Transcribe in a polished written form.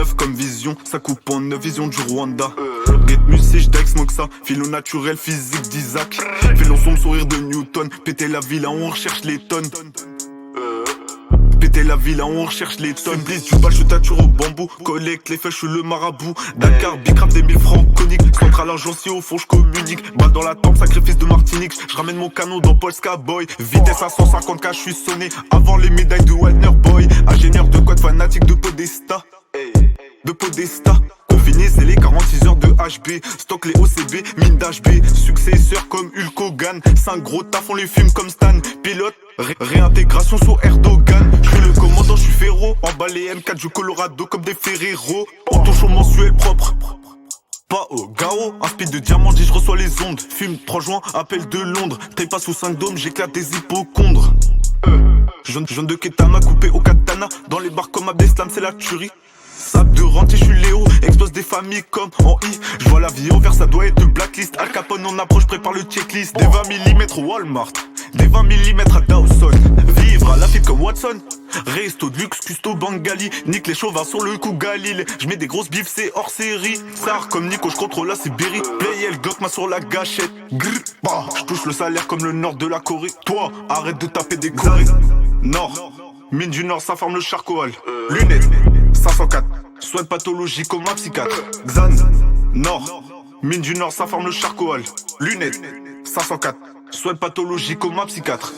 neuf comme vision, ça coupe en neuf, vision du Rwanda. Get musée, j'daille smoke ça, philo naturel, physique d'Isaac. Fais l'ensemble sourire de Newton, péter la ville, on recherche les tonnes. Péter la ville, on recherche les tonnes. Blisse du bal, je t'attire au bambou. Collecte les feuilles, je suis le marabout. Dakar, bicrap des 1000 francs coniques. Central argent, si au fond je communique. Balle dans la tempe, sacrifice de Martinique. Je ramène mon canon dans Polska Boy. Vitesse à 150K, je suis sonné. Avant les médailles de Wagner Boy. Ingénieur de code, fanatique de Podesta. De Podesta. Confiné, c'est les 46 heures de HB. Stock les OCB, mine d'HB. Successeur comme Hulk Hogan. 5 gros taf, on les fume comme Stan. Pilote, réintégration sous Erdogan. Je suis le commandant, je suis féroce. Emballé M4 du Colorado comme des Ferrero. Auto chaud mensuel propre. Pas au Gao, un speed de diamant, je reçois les ondes. Fume 3 juin, appel de Londres. T'es pas sous 5 dômes, j'éclate des hypochondres. Jeune de Ketama, coupé au katana. Dans les bars comme Abdeslam, c'est la tuerie. Sable de rentier, je suis Léo, explose des familles comme en I. Je vois la vie au vert, ça doit être blacklist. Al Capone, on approche, prépare le checklist. Des 20 mm Walmart, des 20 mm à Dawson. Vivre à la file comme Watson. Resto de luxe, custo Bangali. Nique les chauvins sur le coup Galil. Je mets des grosses bifs, c'est hors série. Sar comme Nico, je contrôle la Sibérie. Play le Glock, ma sur la gâchette. Grrr, bah, je touche le salaire comme le nord de la Corée. Toi, arrête de taper des Corées. Nord, mine du Nord, ça forme le charcoal. Lunettes, 504, soins de pathologie comme un psychiatre. Xan, Nord, mine du Nord, ça forme le charcoal. Lunettes, 504, soins de pathologie comme un psychiatre.